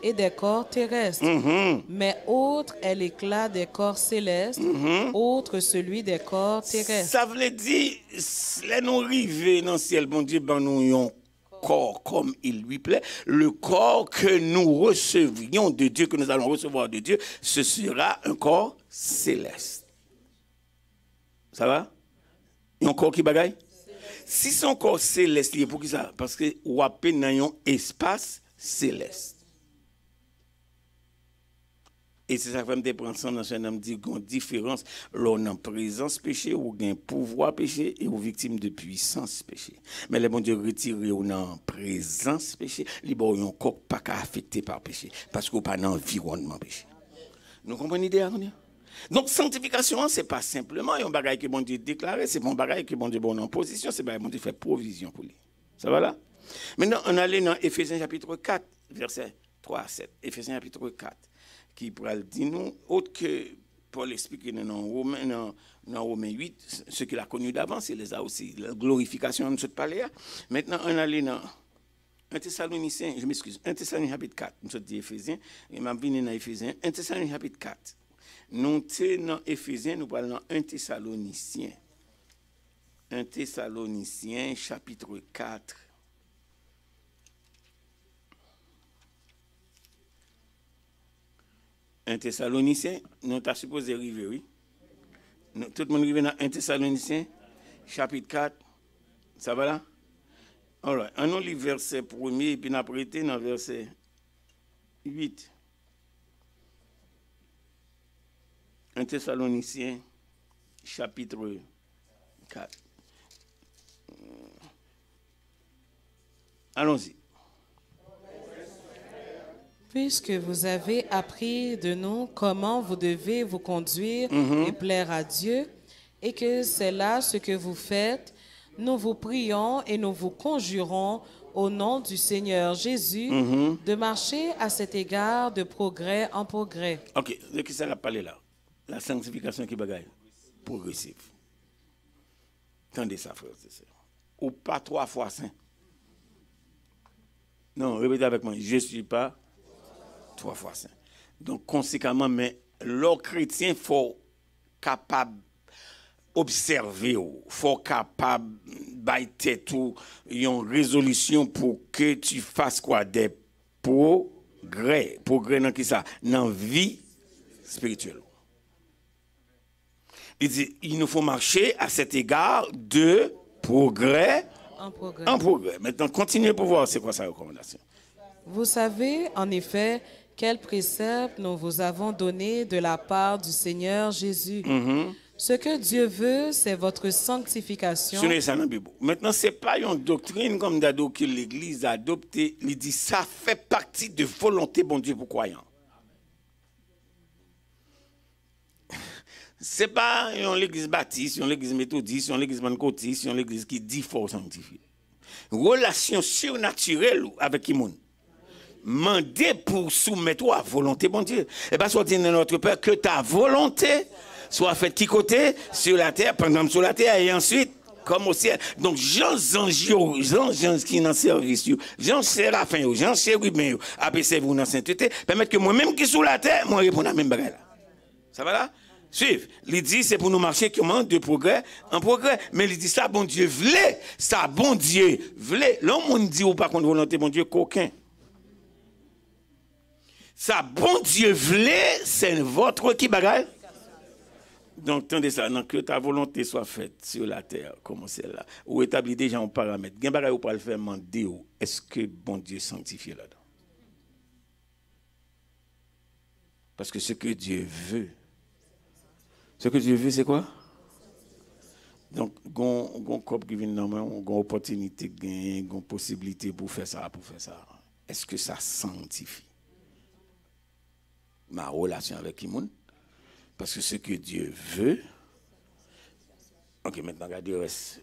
et des corps terrestres. Mais autre est l'éclat des corps célestes, autre celui des corps terrestres. Ça veut dire, les nous arrivés dans le ciel, bon Dieu, ben nous yon corps comme il lui plaît, le corps que nous recevions de Dieu, que nous allons recevoir de Dieu, ce sera un corps céleste. Ça va? Un corps qui bagaille? Si son corps céleste, il est pour qui ça? Parce que ou à peine dans un espace céleste. Et c'est ça que je prends ça dans ce nom, dit qu'il y a une différence. L'on a présence péché, ou un pouvoir péché, et aux victimes de puissance péché. Mais les bon Dieu retire ou en présence péché, les bon yon corps pas affecté par péché, parce qu'on pas dans environnement péché. Nous comprenons l'idée? Donc, sanctification, ce n'est pas simplement un bagage que bon Dieu déclaré, c'est pas un bagage que bon Dieu bon en position, c'est pas bon Dieu fait provision pour lui. Ça va là? Maintenant, on allait dans Éphésiens chapitre 4, verset 3 à 7. Éphésiens chapitre 4, qui pourrait dire nous, autre que Paul explique dans Romains 8, ce qu'il a connu d'avant, c'est les a aussi, la glorification de ce palais. Maintenant, on allait dans 1 Thessaloniciens, je m'excuse, 1 Thessaloniciens chapitre 4, nous sommes dit Éphésiens, et m'a venu dans Éphésiens, 1 Thessaloniciens chapitre 4. Nous sommes dans Éphésiens, nous parlons dans 1 Thessaloniciens. 1 Thessaloniciens chapitre 4. Un Thessaloniciens, nous t'as supposé arriver, oui. Tout le monde arrive dans 1 Thessaloniciens, chapitre 4. Ça va là? Alors, on lit verset 1er et puis on a prêté dans verset 8. 1 Thessaloniciens, chapitre 4. Allons-y. Puisque vous avez appris de nous comment vous devez vous conduire et plaire à Dieu, et que c'est là ce que vous faites, nous vous prions et nous vous conjurons au nom du Seigneur Jésus de marcher à cet égard de progrès en progrès. Ok, de qui ça l'a parlé là? La sanctification qui bagaille progressive. Tendez ça, frère, c'est ça. Ou pas 3 fois saint. Non, répétez avec moi. Je ne suis pas 3 fois saint. Donc, conséquemment, mais le chrétien, il faut capable observer, il faut capable de une résolution pour que tu fasses quoi? Des progrès. Progrès dans qui ça? Dans la vie spirituelle. Il dit, il nous faut marcher à cet égard de progrès en progrès. Maintenant, continuez pour voir c'est quoi sa recommandation. Vous savez, en effet, quels préceptes nous vous avons donnés de la part du Seigneur Jésus. Ce que Dieu veut, c'est votre sanctification. Maintenant, ce n'est pas une doctrine comme que l'Église a adoptée. Il dit, ça fait partie de volonté, bon Dieu, pour croyants. Ce n'est pas une église baptiste, une église méthodiste, une église pentecôtiste, une église qui dit faut sanctifier. Relation surnaturelle avec qui monde. Mandez pour soumettre à volonté, bon Dieu. Et bien, soit dit dans notre Père que ta volonté soit faite qui côté sur la terre, pendant sur la terre, et ensuite comme au ciel. Donc, Jean qui dans le service, Jean Séraphin, Jean Chérubin, après vous dans la sainteté, permettre que moi-même qui sous la terre, moi réponds à la même bagarre là. Ça va là? Suivez. Il dit c'est pour nous marcher comment? De progrès en progrès. Mais il dit ça, bon Dieu voulait. Ça, bon Dieu voulait. L'homme dit ou pas contre volonté, bon Dieu, coquin. Ça, bon Dieu voulait, c'est votre qui bagaille. Donc, attendez ça, non, que ta volonté soit faite sur la terre, comme celle-là, ou établit déjà un paramètre. Gen bagaille ou pas le faire demander, est-ce que bon Dieu sanctifie là-dedans? Parce que ce que Dieu veut, c'est quoi? Donc, gon corps qui vient dans main, gon opportunité, gon possibilité pour faire ça. Est-ce que ça sanctifie ma relation avec qui monde? Parce que ce que Dieu veut. Ok, maintenant, regardez le reste.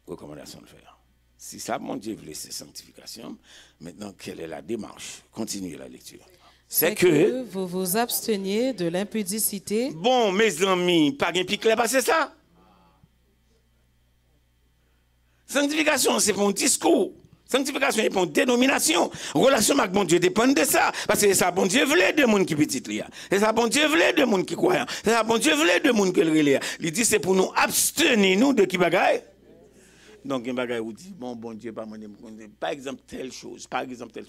Recommandation de faire. Si ça, mon Dieu veut, c'est sanctification. Maintenant, quelle est la démarche? Continuez la lecture. C'est que vous vous absteniez de l'impudicité. Bon, mes amis, pas un pic là, c'est ça. Sanctification, c'est pour un discours. Sanctification, c'est pour une dénomination. Relation avec bon Dieu dépend de ça. Parce que c'est ça, bon Dieu voulait de monde qui petit là. C'est ça, bon Dieu voulait de monde qui croyant. C'est ça, bon Dieu voulait de monde qui relais. Il dit, c'est pour nous abstenir, nous, de qui bagaille. Donc, un bagage vous dit, bon Dieu, par exemple, telle chose,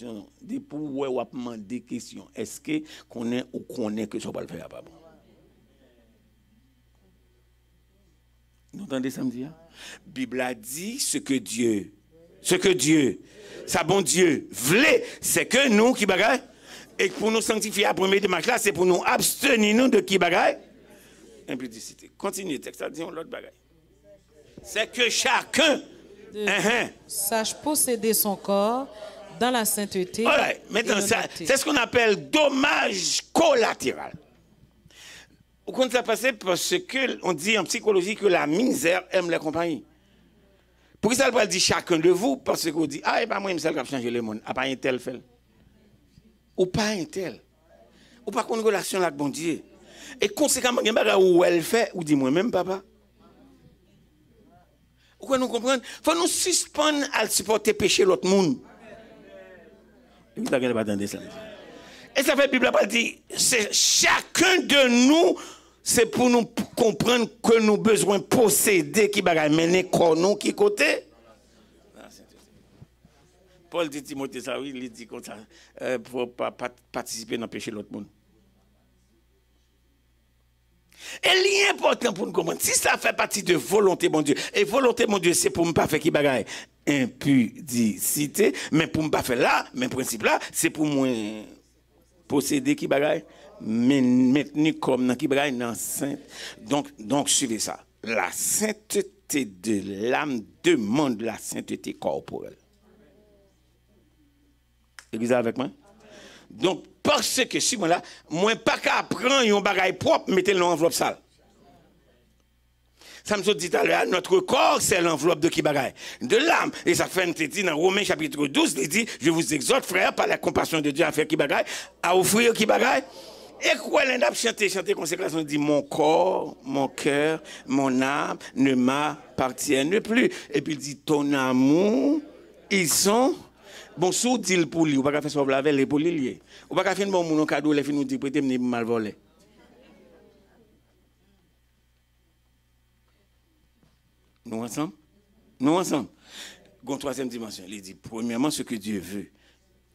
non. Des pour ou demander des questions. Est-ce que connaît ou connaît que ça va le faire pas bon? Vous entendez ça me dire? Bible a dit ce que Dieu, ça bon Dieu voulait, c'est que nous qui bagaille, Et pour nous sanctifier à première démarche là, c'est pour nous abstenir nous de qui bagaille? Impudicité. Continuez, texte, disons l'autre bagaille. C'est que chacun sache posséder son corps dans la sainteté. Voilà. Maintenant, c'est ce qu'on appelle dommage collatéral. Vous comprenez ça passer parce qu'on dit en psychologie que la misère aime les compagnies. Pour ça, elle dit chacun de vous, parce qu'on dit, ah, et pas moi, il me semble changer le monde. Ah, pas un tel fait. Ou pas un tel. Ou pas qu'on a une relation avec bon Dieu. Et conséquemment, il y a un où elle fait, ou dit moi-même, papa. Vous nous comprendre? Il faut nous suspendre à supporter péché l'autre monde. Et ça fait la Bible a dit, c'est chacun de nous, c'est pour nous comprendre que nous avons besoin de posséder qui va mener nous qui côté. Paul dit Timothée ça, oui, il dit comme ça, pour pas participer dans le péché de l'autre monde. Et l'important pour nous comprendre, si ça fait partie de volonté mon Dieu, et volonté mon Dieu, c'est pour ne pas faire qui bagaille impudicité, mais pour ne pas faire là, mais principe là, c'est pour moi posséder qui bagaille, mais maintenir comme dans qui bagaille dans sainte. Donc suivez ça. La sainteté de l'âme demande la sainteté corporelle. Vous avec moi? Donc, parce que si moi là, moi pas qu'à prendre un bagage propre, mettez-le dans l'enveloppe sale. Ça me dit tout à l'heure, notre corps, c'est l'enveloppe de qui bagaille? De l'âme. Et ça fait, dit dans Romains chapitre 12, il dit, je vous exhorte, frère, par la compassion de Dieu, à faire qui bagaille, à offrir qui bagaille. Et quoi, l'endap chanter conséquence, on dit, mon corps, mon cœur, mon âme ne m'appartiennent plus. Et puis il dit, ton amour, ils sont. Bon, sous dit pour lui, ou pas faire ça avec les pour lui. Ou pas faire bon mon cadeau, les filles nous dit prêter me mal volé. Nous ensemble? Nous ensemble. Gon troisième dimension, il dit premièrement ce que Dieu veut.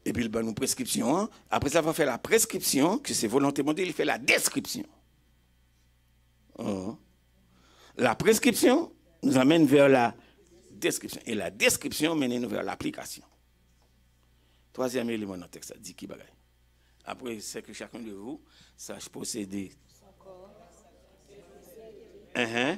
Et puis il va nous prescription, après ça va faire la prescription que c'est volonté de Dieu, il fait la description. La prescription nous amène vers la description et la description mène nous vers l'application. Troisième élément dans le texte, ça dit qui bagaille. Après, c'est que chacun de vous sache posséder à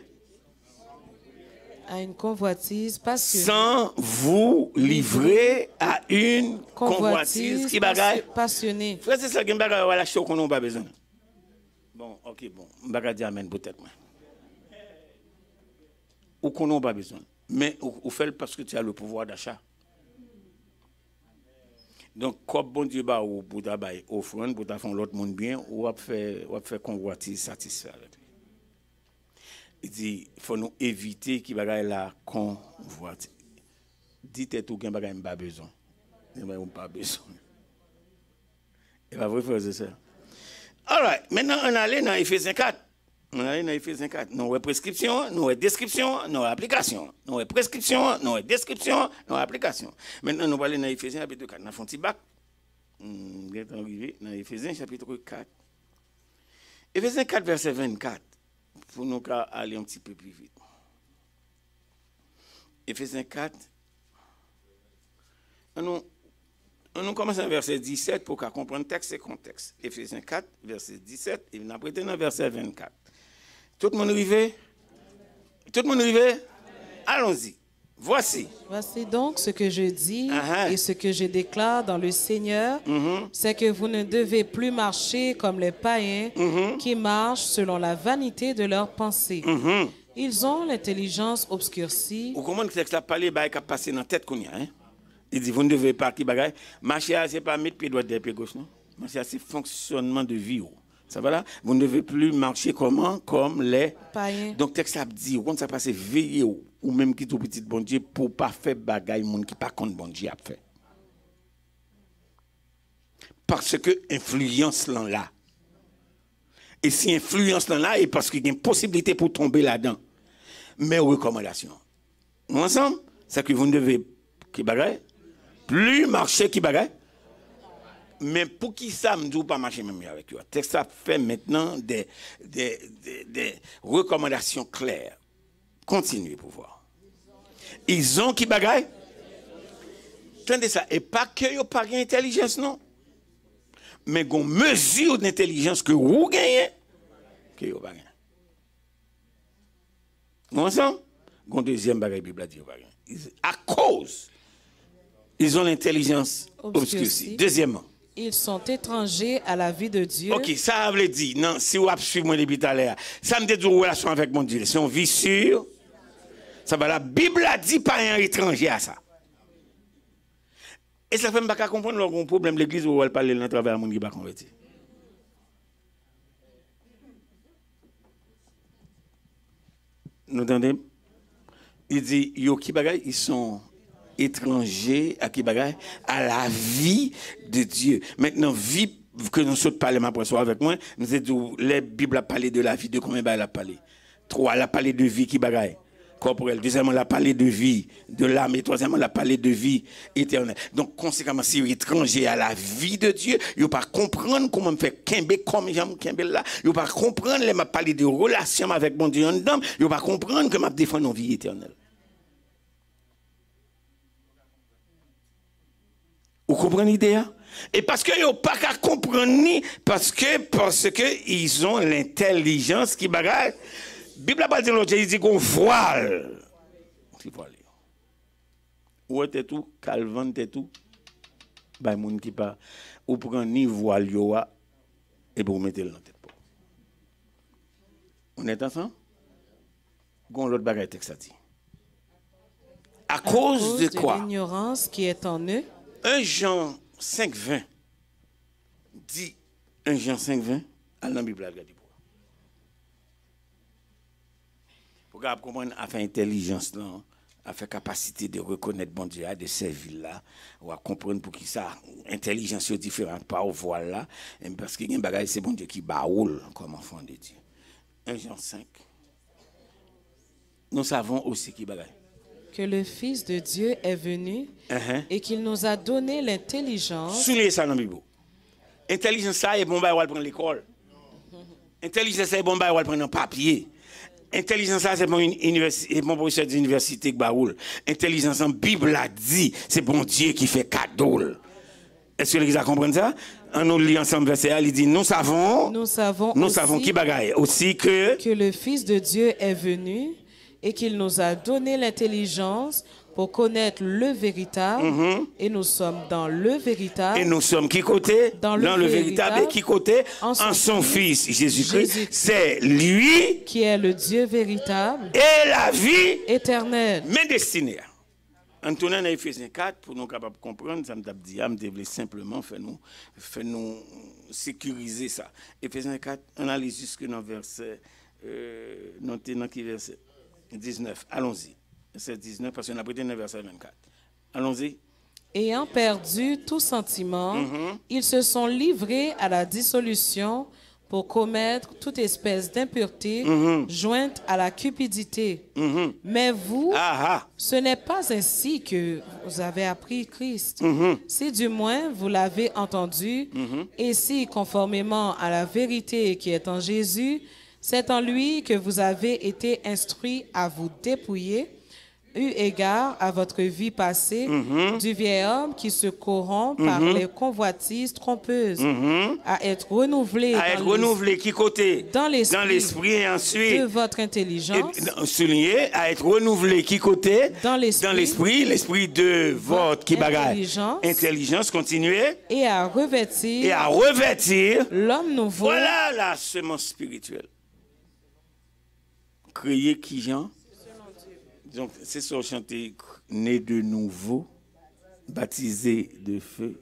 une convoitise passionnée. Sans vous livrer à une convoitise qui bagaille. Passionnée. Frère, c'est ça qui bagaille, voilà, chaud qu'on n'a pas besoin. Bon, ok, bon, bagaille dit amen peut-être. Ou qu'on n'a pas besoin. Mais ou fait parce que tu as le pouvoir d'achat. Donc, comme bon Dieu va ou pour t'abailler offrande, pour faire l'autre monde bien, ou à faire convoitise satisfait avec lui. Il dit, il faut nous éviter qu'il bagaille la convoitise. Dites tout qu'il bagaille pas besoin. Il n'a pas besoin. Et va vrai faire ça. All right, maintenant on allait dans Éphésiens 4. On allait dans Éphésiens 4. Nous avons prescription, nous avons description, nous avons application. Nous avons prescription, nous avons description, nous avons application. Maintenant, nous allons aller dans Éphésiens chapitre 4. Nous avons un petit bac. Nous sommes arrivés dans Éphésiens chapitre 4. Éphésiens 4, verset 24. Pour nous aller un petit peu plus vite. Éphésiens 4. On commence à verset 17 pour comprendre texte et contexte. Éphésiens 4, verset 17, et nous apprêtons dans verset 24. Tout le monde arrivé? Tout le monde arrivé? Allons-y. Voici. Voici donc ce que je dis et ce que je déclare dans le Seigneur, c'est que vous ne devez plus marcher comme les païens qui marchent selon la vanité de leurs pensées. Ils ont l'intelligence obscurcie. Vous comprenez que c'est que ça parle qui a passé dans la tête qu'on y a, hein? Il dit, vous ne devez pas qui bagaille. Marcher, ce n'est pas mettre pied droit derrière pied gauche, non? Marcher, c'est fonctionnement de vie. Ça va là? Vous ne devez plus marcher comment? Comme les païens. Donc, texte ça dit, quand ça passe, veillez ou même qui tout petit bon Dieu pour ne pas faire bagaille, monde qui pas contre bon Dieu a fait. Parce que influence là. Et si influence là, et parce qu'il y a une possibilité pour tomber là-dedans. Mes recommandations. Nous ensemble, c'est que vous ne devez qui bagaille plus marcher qui bagaille. Mais pour qui ça me dit pas marcher même avec eux. Texte ça fait maintenant des recommandations claires. Continuez pour voir. Ils ont qui bagaille. Attendez ça. Et pas que ils n'ont pas d'intelligence, non. mais gon mesure d'intelligence que vous gagnez que vous pas gagner. Bon ça, gon deuxième bagage Bible a dit pas gagner. À cause ils ont l'intelligence obscurcie. Deuxièmement, ils sont étrangers à la vie de Dieu. OK, ça veut dire non, si vous suivez moi depuis tout à l'heure, ça me dit une relation avec mon Dieu. Si on vit sûr, ça va la Bible a dit pas un étranger à ça. Et ça fait pas comprendre le problème l'église où elle parle dans travers monde qui pas converti. Nous entendez? Il dit yo qui bagay, ils sont étrangers à qui bagay à la vie de Dieu. Maintenant vie que nous sommes parler ma soir avec moi, nous dit la Bible a parlé de la vie de combien elle a parlé? 3 elle a parlé de vie qui bagay corporelle. Deuxièmement, elle a parlé de vie de l'âme. Et troisièmement, elle a parlé de vie éternelle. Donc, conséquemment, si vous êtes étranger à la vie de Dieu, vous ne pouvez pas comprendre comment me fait Kembe comme j'aime Kembe là. Vous ne pouvez pas comprendre, les m'a parlé de relation avec mon Dieu en dedans. Vous ne pouvez pas comprendre que m'a défendre une vie éternelle. Vous comprenez l'idée? Et parce que vous pas qu'à comprendre, parce que ils ont l'intelligence qui bagaille. Bible a pas dit l'autre, il dit qu'on voile. Ou est tout, calvin est tout. Bah moun qui pas ou prend ni voile yo et pour mettre dans tête. On est ensemble? Gon l'autre bagaille texte ça dit. À cause de quoi? L'ignorance qui est en eux. 1 Jean 5:20 dit 1 Jean 5:20 à la Bible a dit. Pour comprendre, à faire intelligence, à faire capacité de reconnaître bon Dieu, de servir là, ou à comprendre pour qui ça, intelligence est différente, pas au voile là, parce que c'est bon Dieu qui baoule comme enfant de Dieu. 1 Jean 5. Nous savons aussi qui bagaille. Que le Fils de Dieu est venu et qu'il nous a donné l'intelligence. Soulignez ça dans la Bible. Intelligence, ça est bon, bah, on va prendre l'école. Intelligence, ça est bon, bah, on va prendre un papier. Intelligence, c'est bon professeur d'université qui baoule. Intelligence, en Bible a dit, c'est bon Dieu qui fait cadeau. Est-ce que les gens comprennent ça? On nous lit ensemble verset 1, il dit, nous savons qui bagaille aussi que le Fils de Dieu est venu et qu'il nous a donné l'intelligence pour connaître le véritable, et nous sommes dans le véritable. Et nous sommes qui côté? Dans le véritable. Et qui côté? En son Fils, Jésus-Christ. C'est lui qui est le Dieu véritable et la vie éternelle. Mais destinée. En tournant dans Ephésiens 4, pour nous capables de comprendre, ça me dit, je voulais simplement faire nous sécuriser ça. Ephésiens 4, on allait jusque dans verset, dans qui verset 19. Allons-y. Verset 19, parce qu'on a prêté dans verset 24. Allons-y. Ayant perdu tout sentiment, ils se sont livrés à la dissolution pour commettre toute espèce d'impureté jointe à la cupidité. Mais vous, ce n'est pas ainsi que vous avez appris Christ. Si du moins vous l'avez entendu, et si conformément à la vérité qui est en Jésus, c'est en lui que vous avez été instruits à vous dépouiller, eu égard à votre vie passée, du vieil homme qui se corrompt par les convoitises trompeuses, à être renouvelé, qui côté? Dans l'esprit et ensuite de votre intelligence, souligné, à être renouvelé qui côté? Dans l'esprit de votre qui bagaille intelligence, continuez, et à revêtir l'homme nouveau. Voilà la semence spirituelle. Créer qui Jean? Donc, c'est ça, chanter né de nouveau, baptisé de feu,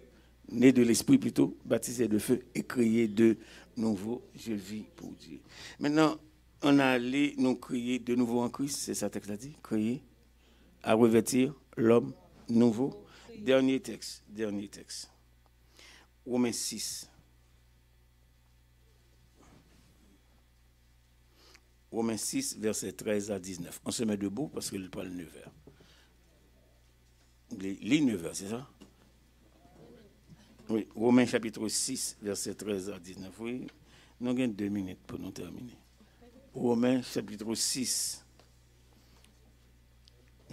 né de l'esprit plutôt, baptisé de feu et créé de nouveau, je vis pour Dieu. Maintenant, on a allé nous créer de nouveau en Christ, c'est ça le texte a dit, créer, à revêtir l'homme nouveau. Dernier texte. Romains 6. Romains 6, verset 13 à 19. On se met debout parce qu'il parle 9 heures. Les 9 heures, c'est ça? Oui, Romains chapitre 6, verset 13 à 19. Oui, nous avons 2 minutes pour nous terminer. Romains chapitre 6.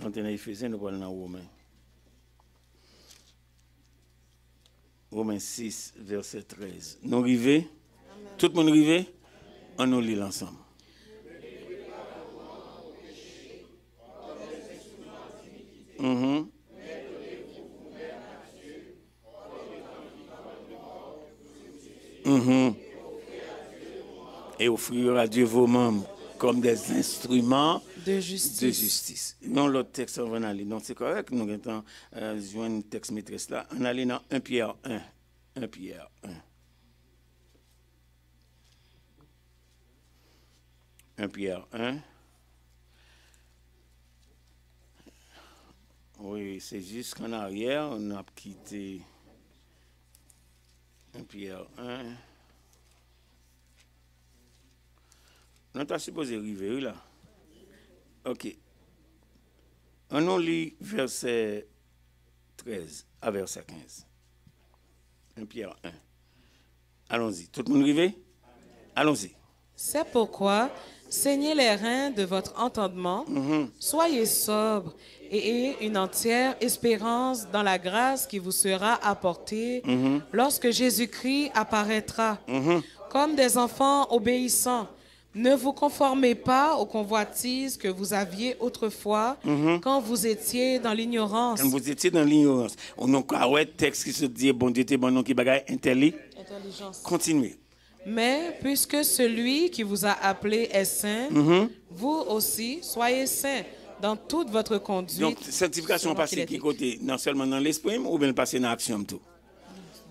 Quand on a Éphésiens, nous parlons dans Romains. Romains 6, verset 13. Nous arrivons? Tout le monde arrive? On nous lit ensemble. Et offrir à Dieu vos membres comme des instruments de justice. Non, l'autre texte, on va aller. Non, c'est correct. Nous avons joint un texte maîtresse là. On allait dans 1 Pierre 1. 1 Pierre 1. 1 Pierre 1. Oui, c'est juste qu'en arrière, on a quitté 1 Pierre 1. On t'a supposé arriver là. OK. On lit verset 13 à verset 15. 1 Pierre 1. Allons-y. Tout le monde arrivé? Allons-y. C'est pourquoi, saignez les reins de votre entendement, soyez sobres et ayez une entière espérance dans la grâce qui vous sera apportée lorsque Jésus-Christ apparaîtra. Comme des enfants obéissants, ne vous conformez pas aux convoitises que vous aviez autrefois quand vous étiez dans l'ignorance. Quand vous étiez dans l'ignorance. On a un texte qui se dit, bon Dieu, t'es bon nom qui bagaille Intelligence. Continuez. Mais puisque celui qui vous a appelé est saint, vous aussi soyez saints dans toute votre conduite. Donc, sanctification passée qui côté, non seulement dans l'esprit, ou bien passer dans l'action tout.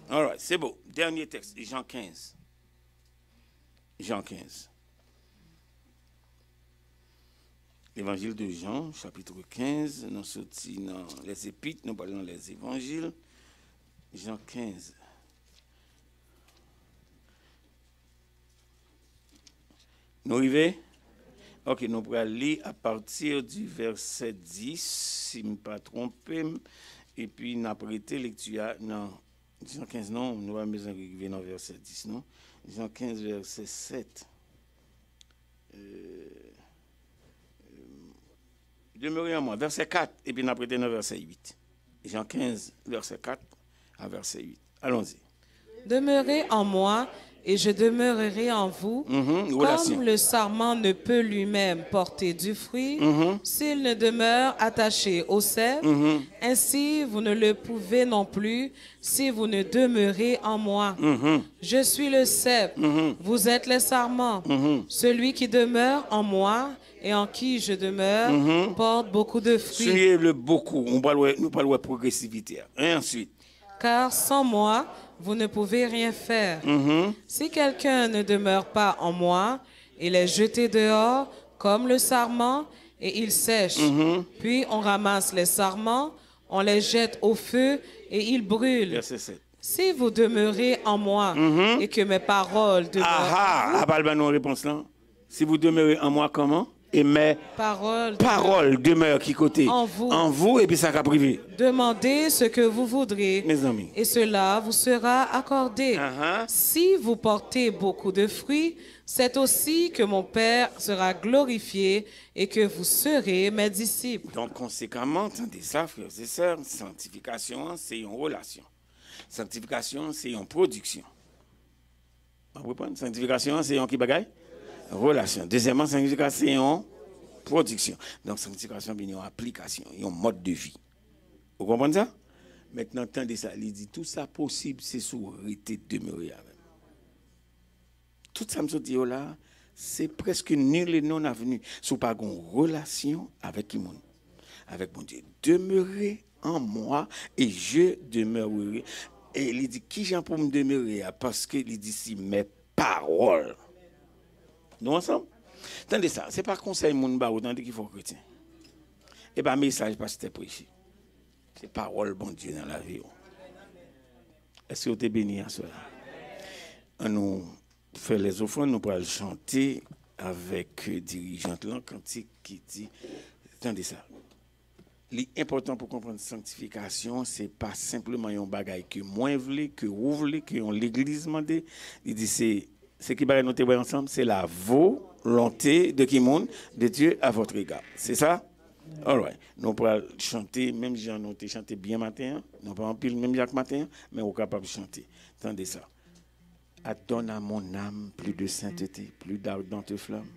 All right, c'est beau. Dernier texte, Jean 15. Jean 15. L'évangile de Jean, chapitre 15, nous sortons dans les épîtres, nous parlons dans les évangiles. Jean 15. Nous arrivons? Ok, nous pourrons lire à partir du verset 10, si je ne me pas trompé, et puis nous avons prêté lecture. Non, Jean 15, non, nous allons arriver dans le verset 10, non? Jean 15, verset 7. Demeurez en moi, verset 4, et puis nous avons prêté dans le verset 8. Jean 15, verset 4 à verset 8. Allons-y. Demeurez en moi, et je demeurerai en vous, comme le sarment ne peut lui-même porter du fruit s'il ne demeure attaché au cep, ainsi vous ne le pouvez non plus si vous ne demeurez en moi. Je suis le cep, vous êtes les sarments. Celui qui demeure en moi et en qui je demeure porte beaucoup de fruits. Suivez le beaucoup, nous parlons de progressivité. Et ensuite. Car sans moi, vous ne pouvez rien faire. Si quelqu'un ne demeure pas en moi, il est jeté dehors comme le sarment et il sèche. Puis on ramasse les sarments, on les jette au feu et ils brûlent. Verset 7. Si vous demeurez en moi et que mes paroles demeurent en vous, nos réponses là. Si vous demeurez en moi, comment? Et mes paroles demeurent qui côté? En vous et puis ça va privé. Demandez ce que vous voudrez. Mes amis. Et cela vous sera accordé. Si vous portez beaucoup de fruits, c'est aussi que mon Père sera glorifié et que vous serez mes disciples. Donc, conséquemment, entendez ça, frères et sœurs, sanctification, c'est une relation. Sanctification, c'est une production. Vous comprenez? Sanctification, c'est une qui bagaille? Relation. Deuxièmement, sanctification, c'est une production. Donc, sanctification, c'est une application, un mode de vie. Vous comprenez ça? Maintenant, entendez ça. Il dit tout ça possible, c'est sous rester demeuré avec. Tout ça, me dit là, c'est presque nul et non avenu. Sous pas une relation avec qui monde? Avec mon Dieu. Demeurez en moi et je demeurerai. Et il dit, qui j'en pour me demeurer? Parce qu'il dit, si mes paroles. Nous ensemble? Attendez ça, c'est pas conseil moun ba autant qu'il faut chrétien. Et pas message parce que c'était prêché. C'est parole bon Dieu dans la vie. Est-ce que vous êtes béni à cela? On nous fait les offrandes, nous pourrons chanter avec dirigeante là cantique qui dit attendez ça. L'important pour comprendre sanctification, c'est pas simplement un bagage que moins voulez, que vous voulez, que l'église demande. Il dit c'est qui va noter ensemble, c'est la volonté de qui monde de Dieu à votre égard. C'est ça? All right. Nous pourrons chanter, même si on a chanté bien matin, nous pas en pile même chaque matin, mais on est capable de chanter. Attendez ça. Donne à mon âme plus de sainteté, plus d'ardente flamme.